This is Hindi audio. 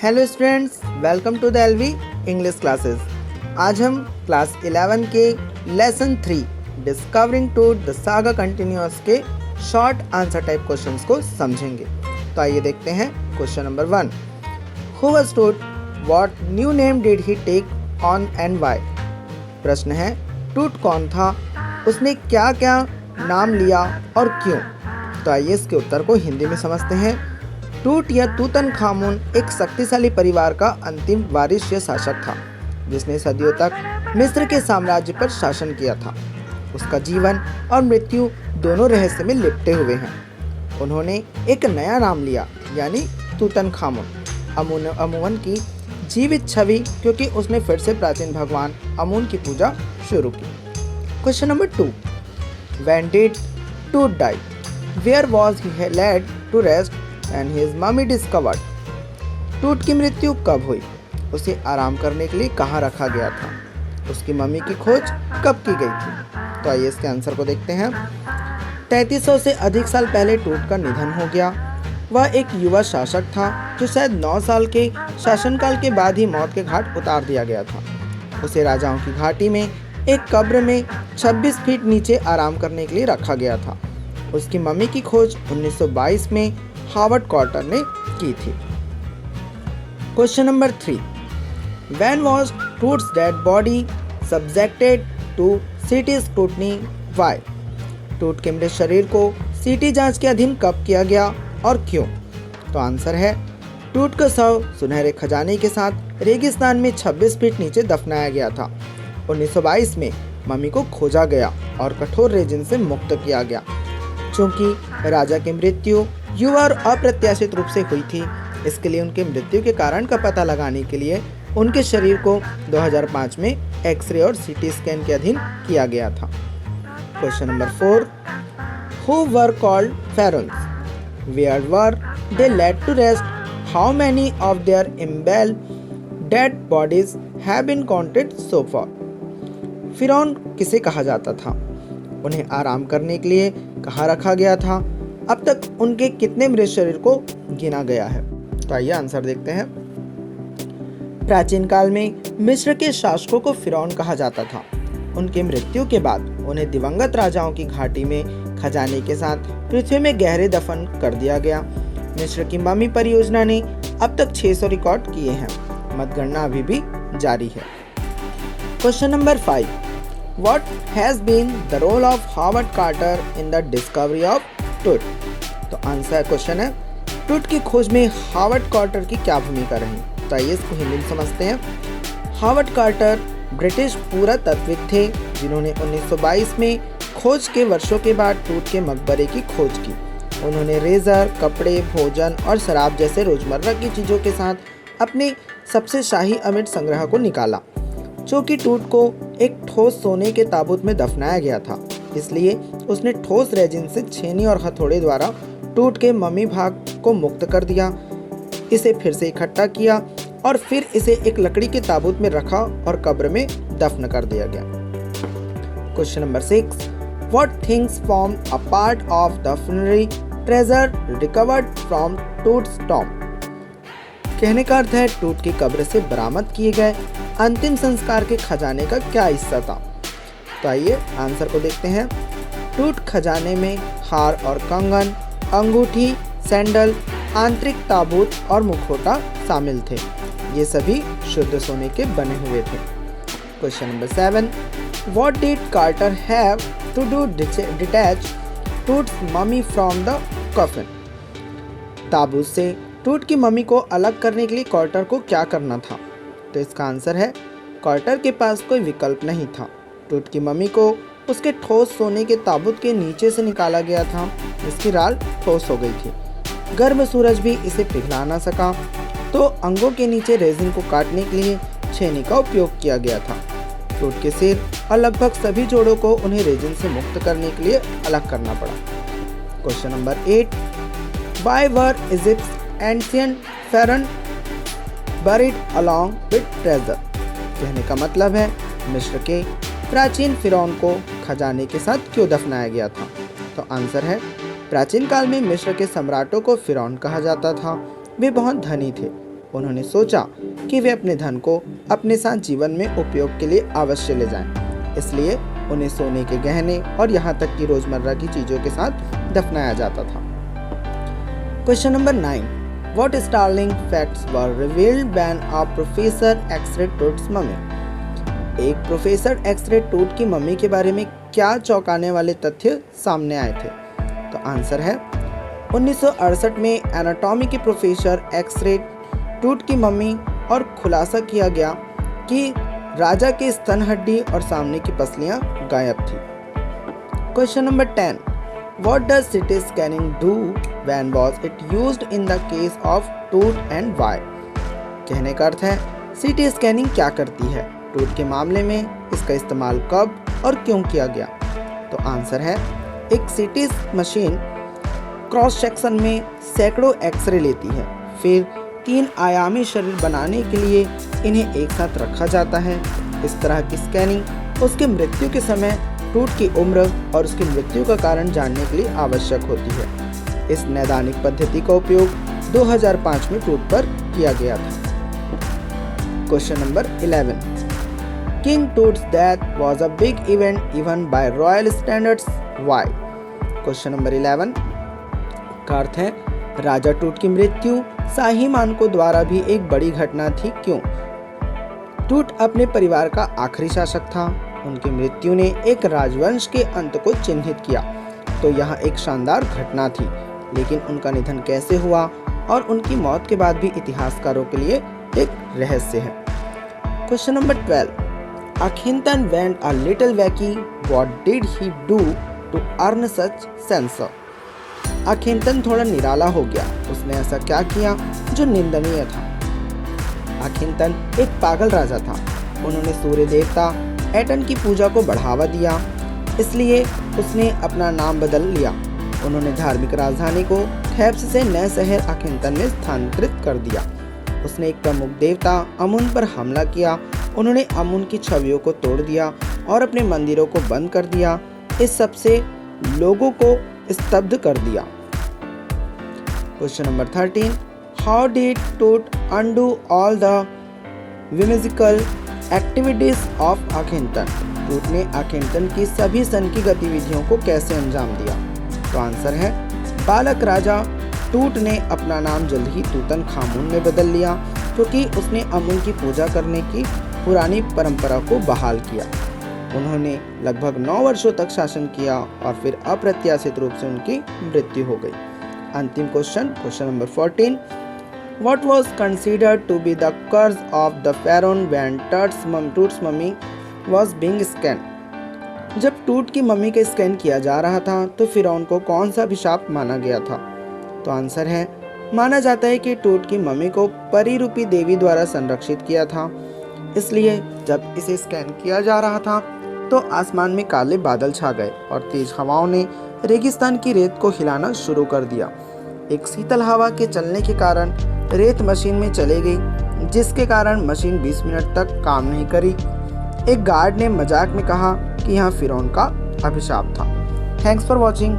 Hello students, welcome to the LV English classes. आज हम क्लास 11 के lesson 3 discovering Tut the saga continuous के शॉर्ट आंसर टाइप क्वेश्चंस को समझेंगे। तो आइए देखते हैं question number 1। Who was Tut, what new name did he take on and why. प्रश्न है, टूट कौन था, उसने क्या क्या नाम लिया और क्यों। तो आइए इसके उत्तर को हिंदी में समझते हैं। टूट या तूतनखामुन एक शक्तिशाली परिवार का अंतिम वारिस या शासक था, जिसने सदियों तक मिस्र के साम्राज्य पर शासन किया था। उसका जीवन और मृत्यु दोनों रहस्य में लिपटे हुए हैं। उन्होंने एक नया नाम लिया, यानी तूतनखामुन अमून की जीवित छवि, क्योंकि उसने फिर से प्राचीन भगवान अमून की पूजा शुरू की। Question number 2। When did Tut die? Where was he laid to rest and his mummy discovered? टूट की मृत्यु कब हुई, उसे आराम करने के लिए कहाँ रखा गया था, उसकी मम्मी की खोज कब की गई थी। तो आइए इसके आंसर को देखते हैं। 3300 से अधिक साल पहले टूट का निधन हो गया। वह एक युवा शासक था जो शायद 9 साल के शासनकाल के बाद ही मौत के घाट उतार दिया गया था। उसे राजाओं की घाटी में एक कब्र में 26 फीट नीचे आराम करने के लिए रखा गया था। उसकी मम्मी की खोज 1922 में हार्वर्ड कार्टर ने की थी। Question number 3। When was Tut's dead body subjected to CT scrutiny? Why? टूट के मृत शरीर को सीटी जांच के अधीन कब किया गया और क्यों। तो आंसर है, टूट का शव सुनहरे खजाने के साथ रेगिस्तान में 26 फीट नीचे दफनाया गया था। 1922 में मम्मी को खोजा गया और कठोर रेजिन से मुक्त किया गया। चूंकि राजा की मृत्यु युवा और अप्रत्याशित रूप से हुई थी, इसके लिए उनके मृत्यु के कारण का पता लगाने के लिए उनके शरीर को 2005 में एक्सरे और सीटी स्कैन के अधीन किया गया था। Question number 4। Who were called pharaohs? Where were they laid to rest? How many of their imbeled dead bodies have been counted so far? फिरौन किसे कहा जाता था, उन्हें आराम करने के लिए कहाँ रखा गया था, अब तक उनके कितने मृत शरीर को गिना गया है। तो आइए आंसर देखते हैं। प्राचीन काल में मिस्र के शासकों को फिरौन कहा जाता था। उनकी मृत्यु के बाद उन्हें दिवंगत राजाओं की घाटी में खजाने के साथ पृथ्वी में गहरे दफन कर दिया गया। मिस्र की मम्मी परियोजना ने अब तक 600 रिकॉर्ड किए हैं। मतगणना अभी भी जारी है। Question number 5। What has been the role of Howard Carter in the discovery of Tut? तो आंसर क्वेश्चन है, टूट की खोज में हावर्ड कार्टर की क्या भूमिका रही। तो आइए इसको हिंदी में समझते हैं। हावर्ड कार्टर ब्रिटिश पुरातत्वविद थे, जिन्होंने 1922 में खोज के वर्षों के बाद टूट के मकबरे की खोज की। उन्होंने रेजर, कपड़े, भोजन और शराब जैसे रोजमर्रा की चीज़ों के साथ अपने सबसे शाही अमीर संग्रह को निकाला। चूँकि टूट को एक ठोस सोने के ताबूत में दफनाया गया था, इसलिए उसने ठोस रेजिन से छेनी और हथौड़े द्वारा टूट के मम्मी भाग को मुक्त कर दिया, इसे फिर से इकट्ठा किया और फिर इसे एक लकड़ी के ताबूत में रखा और कब्र में दफन कर दिया गया। Question number 6। What things form a part of the funerary treasure recovered from Tut's tomb? कहने का अर्थ है, टूट की कब्र से बरामद किए गए अंतिम संस्कार के खजाने का क्या हिस्सा था। तो आइए आंसर को देखते हैं। टूट खजाने में हार और कंगन, अंगूठी, सैंडल, आंतरिक ताबूत और मुखौटा शामिल थे। ये सभी शुद्ध सोने के बने हुए थे। Question number 7। What did Carter have to do detach Tut's mummy from the coffin? ताबूत से टूट की मम्मी को अलग करने के लिए कार्टर को क्या करना था। तो इसका आंसर है, कार्टर के पास कोई विकल्प नहीं था। टूट की मम्मी को उसके ठोस सोने के ताबूत के नीचे से निकाला गया था, जिसकी राल ठोस हो गई थी। गर्म सूरज भी इसे पिघला ना सका, तो अंगों के नीचे रेजिन को काटने के लिए छेनी का उपयोग किया गया था। टूट के सिर और लगभग सभी जोड़ों को उन्हें रेजिन से मुक्त करने के लिए अलग करना पड़ा। Question number 8। Why were Egypt's ancient pharaohs buried along with treasure? कहने का मतलब है, मिस्र के प्राचीन फिरौन को खजाने के साथ क्यों दफनाया गया था। तो आंसर है, प्राचीन काल में मिस्र के सम्राटों को फिरौन कहा जाता था। वे बहुत धनी थे। उन्होंने सोचा कि वे अपने धन को अपने साथ जीवन में उपयोग के लिए अवश्य ले जाएं। इसलिए उन्हें सोने के गहने और यहाँ तक कि रोजमर्रा की चीजों के साथ दफनाया जाता था। Question number 9, What startling facts were revealed when a professor X-ray Toot's mummy? एक प्रोफेसर एक्सरे टूट की मम्मी के बारे में क्या चौंकाने वाले तथ्य सामने आए थे? तो आंसर है 1968 में एनाटॉमी के प्रोफेसर एक्सरे टूट की मम्मी और खुलासा किया गया कि राजा के स्तन हड्डी और सामने की पसलियां गायब थी। Question number 10, What does CT scanning do? When was it used in the case of tooth and why? कहने का अर्थ है CT स्कैनिंग क्या करती है, टूट के मामले में इसका इस्तेमाल कब और क्यों किया गया? तो आंसर है एक CT मशीन क्रॉस सेक्शन में सैकड़ों एक्सरे लेती है, फिर 3 आयामी शरीर बनाने के लिए इन्हें एक साथ रखा जाता है। इस तरह की स्कैनिंग उसके मृत्यु के समय टूट की उम्र और उसकी मृत्यु का कारण जानने के लिए आवश्यक होती है। इस नैदानिक पद्धति का उपयोग 2005 में टूट पर किया गया था। Question number 11, King Tut's death was a big event even by royal standards. Why? Question number 11 का अर्थ है राजा टूट की मृत्यु शाही मानकों द्वारा भी एक बड़ी घटना थी। क्यों? टूट अपने परिवार का आखिरी शासक था। उनकी मृत्यु ने एक राजवंश के अंत को चिन्हित किया, तो यह एक शानदार घटना थी। लेकिन उनका निधन कैसे हुआ और उनकी मौत के बाद भी इतिहासकारों के लिए एक रहस्य है। Question number 12, Akhenaten went a little wacky. What did he do to earn such censure? अखेनतन थोड़ा निराला हो गया। उसने ऐसा क्या किया जो निंदनीय था? अखेनतन एक पागल राजा था। उन्होंने सूर्य देवता एटन की पूजा को बढ़ावा दिया, इसलिए उसने अपना नाम बदल लिया। उन्होंने धार्मिक राजधानी को थेब्स से नए शहर अखेनतन में स्थानांतरित कर दिया। उसने एक प्रमुख देवता अमुन पर हमला किया। उन्होंने अमुन की छवियों को तोड़ दिया और अपने मंदिरों को बंद कर दिया। इस सब से लोगों को स्तब्ध कर दिया। Question number 13, how did Tut undo all the whimsical activities of Akhenaten? Tut ने अखेनतन की सभी सन की गतिविधियों को कैसे अंजाम दिया? तो आंसर है बालक राजा टूट ने अपना नाम जल्द ही तूतनखामुन में बदल लिया, क्योंकि उसने अमुन की पूजा करने की पुरानी परंपरा को बहाल किया। उन्होंने लगभग 9 वर्षों तक शासन किया और फिर अप्रत्याशित रूप से उनकी मृत्यु हो गई। अंतिम question number 14, What was considered to be the curse of the pharaoh when Tut's mummy was being scanned? जब टूट की मम्मी का स्कैन किया जा रहा था तो फिरौन को कौन सा अभिशाप माना गया था? तो आंसर है माना जाता है कि टूट की मम्मी को परी रूपी देवी द्वारा संरक्षित किया था। इसलिए जब इसे स्कैन किया जा रहा था तो आसमान में काले बादल छा गए और तेज हवाओं ने रेगिस्तान की रेत को हिलाना शुरू कर दिया। एक शीतल हवा के चलने के कारण रेत मशीन में चले गई, जिसके कारण मशीन 20 मिनट तक काम नहीं करी। एक गार्ड ने मजाक में कहा कि यह फिरौन का अभिशाप था। Thanks for watching.